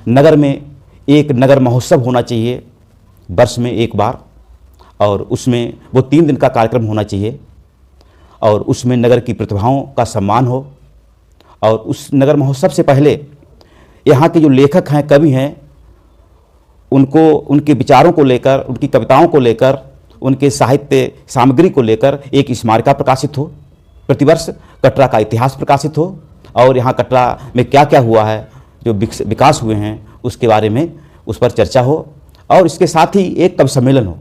नगर में एक नगर महोत्सव होना चाहिए वर्ष में एक बार, और उसमें वो 3 दिन का कार्यक्रम होना चाहिए, और उसमें नगर की प्रतिभाओं का सम्मान हो। और उस नगर महोत्सव से पहले यहाँ के जो लेखक हैं, कवि हैं, उनको उनके विचारों को लेकर, उनकी कविताओं को लेकर, उनके साहित्य सामग्री को लेकर एक स्मारिका प्रकाशित हो। प्रतिवर्ष कटरा का इतिहास प्रकाशित हो, और यहाँ कटरा में क्या क्या हुआ है, जो विकास हुए हैं, उसके बारे में उस पर चर्चा हो। और इसके साथ ही एक कवि सम्मेलन हो।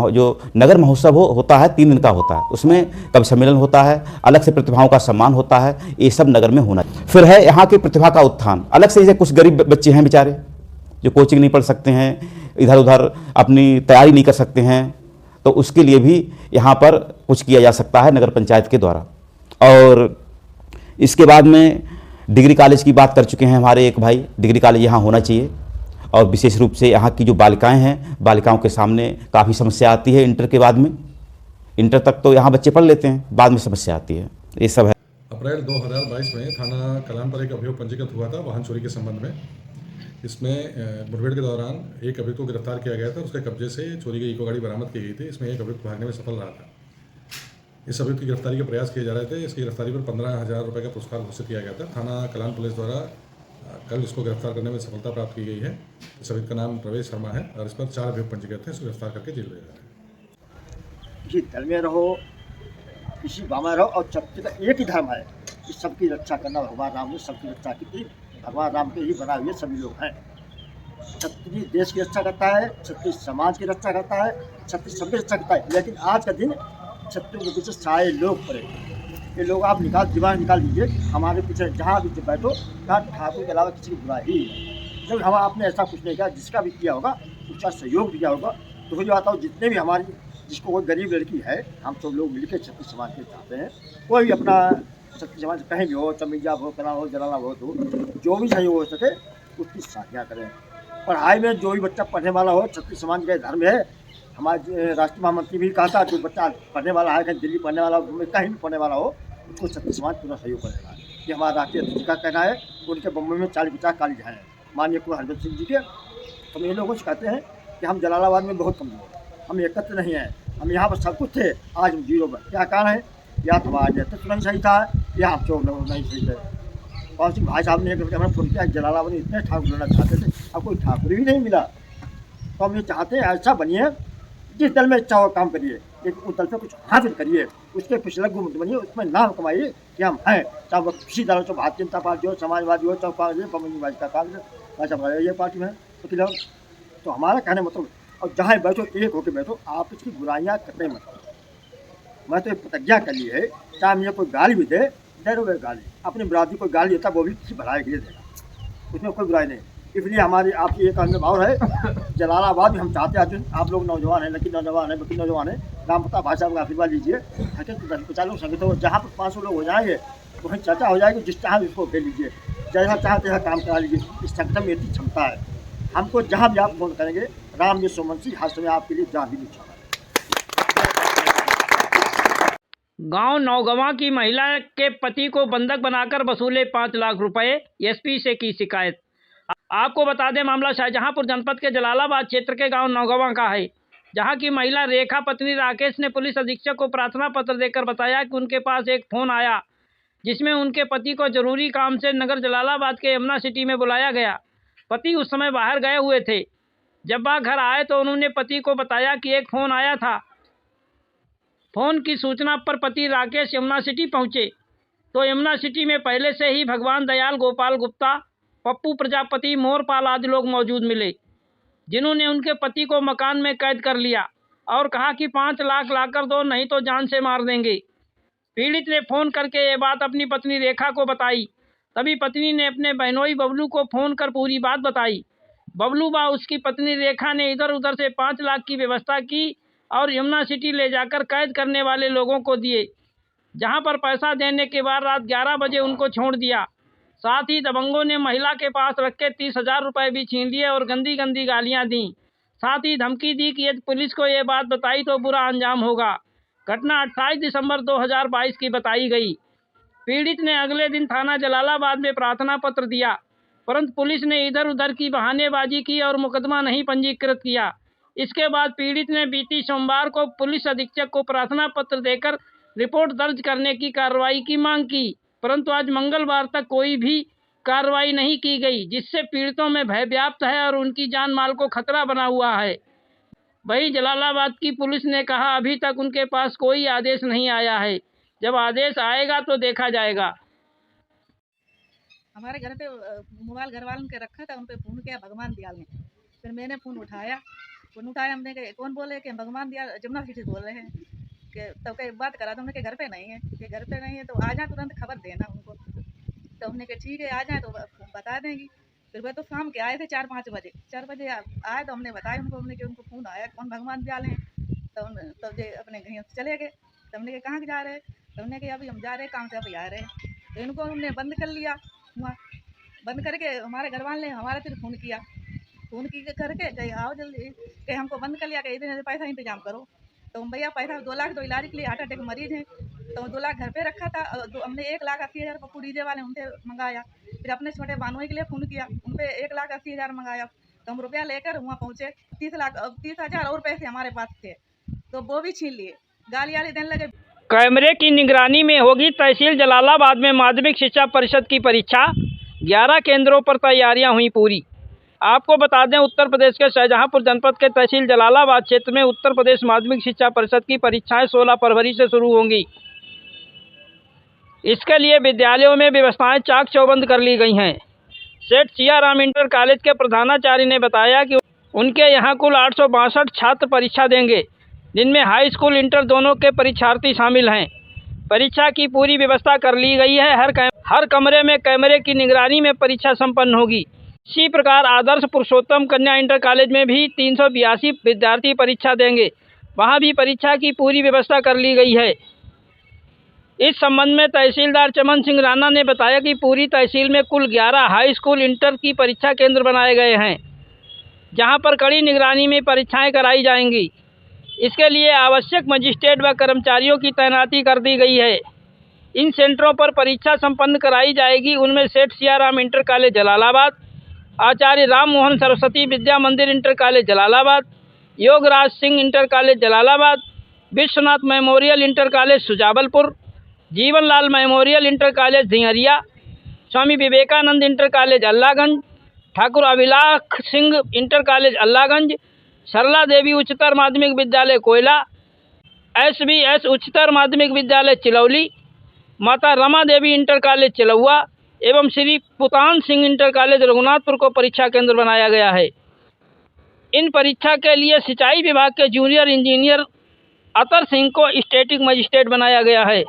जो नगर महोत्सव होता है 3 दिन का होता है, उसमें कवि सम्मेलन होता है, अलग से प्रतिभाओं का सम्मान होता है, ये सब नगर में होना चाहिए। फिर है यहाँ की प्रतिभा का उत्थान। अलग से जैसे कुछ गरीब बच्चे हैं बेचारे, जो कोचिंग नहीं पढ़ सकते हैं, इधर उधर अपनी तैयारी नहीं कर सकते हैं, तो उसके लिए भी यहाँ पर कुछ किया जा सकता है नगर पंचायत के द्वारा। और इसके बाद में डिग्री कॉलेज की बात कर चुके हैं हमारे एक भाई, डिग्री कॉलेज यहाँ होना चाहिए। और विशेष रूप से यहाँ की जो बालिकाएं हैं, बालिकाओं के सामने काफ़ी समस्या आती है इंटर के बाद में। इंटर तक तो यहाँ बच्चे पढ़ लेते हैं, बाद में समस्या आती है, ये सब है। अप्रैल 2022 में थाना कलान पर एक अभियोग पंजीकृत हुआ था वाहन चोरी के संबंध में। इसमें मुठभेड़ के दौरान एक अभियुक्त को गिरफ्तार किया गया था, उसके कब्जे से चोरी की इको गाड़ी बरामद की गई थी। इसमें एक अभियुक्त भागने में सफल रहा था। इस अभियुक्त की गिरफ्तारी के प्रयास किए जा रहे थे। इसकी गिरफ्तारी पर 15,000 रुपये का पुरस्कार घोषित किया गया था। थाना कलान पुलिस द्वारा कल इसको गिरफ्तार करने में सफलता प्राप्त की गई है। इस अभियुक्त का नाम प्रवेश शर्मा है और इस पर 4 अभियुक्त पंजीकृत हैं। इसको गिरफ्तार करके जेल भेजा है। किसी धर्म में रहो, किसी गाँव में रहो, और सबके का एक ही धर्म है कि सबकी रक्षा करना। भगवान राम ने सबकी रक्षा की थी, भगवान राम के ही बनाए हुए सभी लोग हैं। क्षत्रिय देश की रक्षा करता है, क्षत्रिय समाज की रक्षा करता है, क्षत्रिय सबकी रक्षा करता है। लेकिन आज का दिन क्षत्रियों के पीछे सारे लोग पड़े। ये लोग आप दिमाग निकाल दीजिए, हमारे पीछे जहाँ भी बैठो, कहाँ ठाकुर के अलावा किसी की बुराई ही है। जब हम आपने ऐसा कुछ नहीं किया, जिसका भी किया होगा उसका सहयोग दिया होगा। तो वही बात हो, जितने भी हमारी जिसको कोई गरीब लड़की है, हम सब लोग मिलकर क्षत्रिय समाज के चाहते हैं। कोई भी अपना क्षत्रिय समाज कहीं भी हो, तमिजा हो, कला हो, जलाना हो, तो जो भी सहयोग हो सके उसकी सहायता करें। पढ़ाई में जो भी बच्चा पढ़ने वाला हो, क्षत्रिय समाज का धर्म है। हमारे राष्ट्रीय महामंत्री भी कहा था, जो बच्चा पढ़ने वाला है, कहीं दिल्ली पढ़ने वाला हो, कहीं भी पढ़ने वाला हो, उसको क्षत्रिय समाज पूरा सहयोग करेगा। ये हमारा राष्ट्रीय अध्यक्ष का कहना है। उनके बम्बई में 40-50 कॉलेज हैं, माननीय कुंवर हरबंस सिंह जी के। हम ये लोगों से कहते हैं कि हम जलालाबाद में बहुत कमजोर हैं, हम एकत्र नहीं हैं। हम यहाँ पर सब कुछ थे, आज हम 0 पर। क्या कारण है? या तो हमारा नेतृत्व नहीं सही था, या हम चोर लोग नहीं सही थे। पवन सिंह भाई साहब ने एक हमें फोन किया, जलालाबाद में इतने ठाकुर लेना चाहते थे, अब कोई ठाकुर भी नहीं मिला। तो हम ये चाहते हैं ऐसा बनिए, जिस दल में इच्छा हो काम करिए, लेकिन उस दल से कुछ हासिल करिए, उसके कुछ लघु मत बनिए, उसमें नाम कमाइए कि हम हैं। चाहे वो किसी दल हो, चाहे भारतीय जनता पार्टी हो, समाजवादी हो, चाहे कांग्रेस, कम्युनिस्ट का कांग्रेस, चाहे ये पार्टी में वकील। तो हमारा कहने मतलब, और जहाँ बैठो एक होकर बैठो, आप इसकी बुराइयाँ करते मत करो। मैं तो प्रतिज्ञा कर ली है, चाहे मुझे कोई गाली भी दे, जरूर गाली, अपनी बरादरी को गाली देता वो भी किसी भलाई के लिए देगा, उसमें कोई बुराई नहीं। इसलिए हमारी आपकी एक अनुभाव है, जलालाबाद में हम चाहते हैं, आप लोग नौजवान हैं, लकी नौजवान है, वकील नौजवान है, राम प्रताप भाई साहब का आशीर्वाद लीजिए। 50 लोग संगठित हो, जहाँ पर 500 लोग हो जाएंगे, तो वहीं चर्चा हो जाएगी। जिस चाहे उसको दे लीजिए, जैसा चाहते हैं काम करा लीजिए। इस संगठन में इतनी क्षमता है, हमको जहाँ भी आप फोन करेंगे, राम जी सोमवंशी हर समय आपके लिए जहाँ भी निच्छा। गांव नौगवां की महिला के पति को बंधक बनाकर वसूले 5 लाख रुपए, एसपी से की शिकायत। आपको बता दें, मामला शाहजहांपुर जनपद के जलालाबाद क्षेत्र के गांव नौगवां का है, जहां की महिला रेखा पत्नी राकेश ने पुलिस अधीक्षक को प्रार्थना पत्र देकर बताया कि उनके पास एक फ़ोन आया, जिसमें उनके पति को जरूरी काम से नगर जलालाबाद के यमुना सिटी में बुलाया गया। पति उस समय बाहर गए हुए थे। जब वह घर आए तो उन्होंने पति को बताया कि एक फ़ोन आया था। फ़ोन की सूचना पर पति राकेश यमुना सिटी पहुंचे तो यमुना सिटी में पहले से ही भगवान दयाल, गोपाल गुप्ता, पप्पू प्रजापति, मोरपाल आदि लोग मौजूद मिले, जिन्होंने उनके पति को मकान में कैद कर लिया और कहा कि 5 लाख लाकर दो, नहीं तो जान से मार देंगे। पीड़ित ने फ़ोन करके ये बात अपनी पत्नी रेखा को बताई। तभी पत्नी ने अपने बहनोई बबलू को फ़ोन कर पूरी बात बताई। बबलू व उसकी पत्नी रेखा ने इधर उधर से 5 लाख की व्यवस्था की और यमुना सिटी ले जाकर कैद करने वाले लोगों को दिए, जहां पर पैसा देने के बाद रात 11 बजे उनको छोड़ दिया। साथ ही दबंगों ने महिला के पास रखे 30,000 रुपये भी छीन लिए और गंदी गंदी गालियां दी। साथ ही धमकी दी कि यदि पुलिस को ये बात बताई तो बुरा अंजाम होगा। घटना 28 दिसंबर 2022 की बताई गई। पीड़ित ने अगले दिन थाना जलालाबाद में प्रार्थना पत्र दिया। परंतु पुलिस ने इधर उधर की बहानेबाजी की और मुकदमा नहीं पंजीकृत किया। इसके बाद पीड़ित ने बीती सोमवार को पुलिस अधीक्षक को प्रार्थना पत्र देकर रिपोर्ट दर्ज करने की कार्रवाई की मांग की, परंतु आज मंगलवार तक कोई भी कार्रवाई नहीं की गई, जिससे पीड़ितों में भय व्याप्त है और उनकी जान माल को खतरा बना हुआ है। वहीं जलालाबाद की पुलिस ने कहा अभी तक उनके पास कोई आदेश नहीं आया है, जब आदेश आएगा तो देखा जाएगा। हमारे घर पे मोबाइल घर वालों के रखा था, उन पे फ़ोन किया भगवान दयाल ने। फिर मैंने फ़ोन उठाया, हमने कहा कौन बोले कि भगवान दयाल जमुना सिटी से बोल रहे हैं कि तब कहीं बात करा तो हमने के घर पे नहीं है, कि घर पे नहीं है तो आ जाए तुरंत खबर देना उनको। तो हमने कहा ठीक है आ जाए तो बता देंगी। फिर वह तो शाम के आए थे 4-5 बजे, 4 बजे आए तो हमने बताया उनको, हमने कि उनको फ़ोन आया कौन भगवान दयाल हैं। तो ये अपने घर चले गए। तो हमने कहा कहाँ जा रहे हैं, तो हमने कहा अभी हम जा रहे हैं काम से, अभी आ रहे हैं। तो इनको हमने बंद कर लिया वहाँ, बंद करके हमारे घर वाले ने हमारे फिर फ़ोन किया, फ़ोन की करके कहीं आओ जल्दी, कि हमको बंद कर लिया, कि इतने पैसा इंतजाम करो। तो हम भैया पैसा 2 लाख तो इलाज के लिए हार्ट अटैक मरीज हैं, तो 2 लाख घर पे रखा था। हमने 1,80,000 पप्पू डीजे वाले उनसे मंगाया। फिर अपने छोटे बानोई के लिए फ़ोन किया, उन पर 1,80,000 मंगाया। तो हम रुपया लेकर वहाँ पहुँचे, 30,000 और पैसे हमारे पास थे, तो वो भी छीन लिए, गाली वाली देने लगे। कैमरे की निगरानी में होगी तहसील जलालाबाद में माध्यमिक शिक्षा परिषद की परीक्षा। 11 केंद्रों पर तैयारियां हुई पूरी। आपको बता दें उत्तर प्रदेश के शाहजहांपुर जनपद के तहसील जलालाबाद क्षेत्र में उत्तर प्रदेश माध्यमिक शिक्षा परिषद की परीक्षाएं 16 फरवरी से शुरू होंगी। इसके लिए विद्यालयों में व्यवस्थाएं चाक चौबंद कर ली गई हैं। सेठ सियाराम इंटर कॉलेज के प्रधानाचार्य ने बताया कि उनके यहाँ कुल 862 छात्र परीक्षा देंगे, जिनमें हाई स्कूल इंटर दोनों के परीक्षार्थी शामिल हैं। परीक्षा की पूरी व्यवस्था कर ली गई है। हर कमरे में कैमरे की निगरानी में परीक्षा संपन्न होगी। इसी प्रकार आदर्श पुरुषोत्तम कन्या इंटर कॉलेज में भी 382 विद्यार्थी परीक्षा देंगे, वहां भी परीक्षा की पूरी व्यवस्था कर ली गई है। इस संबंध में तहसीलदार चमन सिंह राणा ने बताया कि पूरी तहसील में कुल 11 हाई स्कूल इंटर की परीक्षा केंद्र बनाए गए हैं, जहां पर कड़ी निगरानी में परीक्षाएं कराई जाएंगी। इसके लिए आवश्यक मजिस्ट्रेट व कर्मचारियों की तैनाती कर दी गई है। इन सेंटरों पर परीक्षा संपन्न कराई जाएगी। उनमें Seth Siyaram inter college Jalalabad, Acharya Ram Mohan Saraswati Vidya Mandir inter college Jalalabad, Yograj Singh inter college Jalalabad, Vishwanath memorial inter college Sujawalpur, Jeevanlal memorial inter college Dhinhariya, Swami Vivekanand inter college Allaganj, Thakur Abhilakh Singh inter college Allaganj, Sarla Devi Uchchatar Madhyamik विद्यालय कोयला, SVS उच्चतर माध्यमिक विद्यालय चिलौली, माता रमा देवी इंटर कॉलेज चिलौआ एवं श्री पुतान सिंह इंटर कॉलेज रघुनाथपुर को परीक्षा केंद्र बनाया गया है। इन परीक्षा के लिए सिंचाई विभाग के जूनियर इंजीनियर अतर सिंह को स्टैटिक मजिस्ट्रेट बनाया गया है।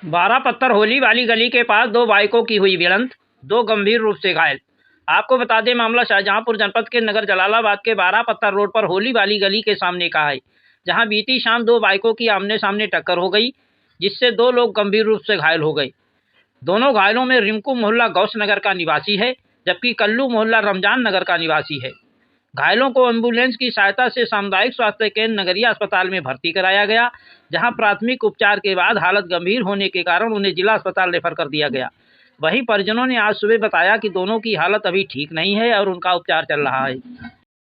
12 पत्थर होली वाली गली के पास 2 बाइकों की हुई भिड़ंत, 2 गंभीर रूप से घायल। आपको बता दें मामला शाहजहांपुर जनपद के नगर जलालाबाद के 12 पत्थर रोड पर होली वाली गली के सामने का है, जहां बीती शाम 2 बाइकों की आमने सामने टक्कर हो गई, जिससे 2 लोग गंभीर रूप से घायल हो गए। दोनों घायलों में रिंकू मोहल्ला गौस नगर का निवासी है, जबकि कल्लू मोहल्ला रमजान नगर का निवासी है। घायलों को एम्बुलेंस की सहायता से सामुदायिक स्वास्थ्य केंद्र नगरिया अस्पताल में भर्ती कराया गया, जहां प्राथमिक उपचार के बाद हालत गंभीर होने के कारण उन्हें जिला अस्पताल रेफर कर दिया गया। वहीं परिजनों ने आज सुबह बताया कि दोनों की हालत अभी ठीक नहीं है और उनका उपचार चल रहा है।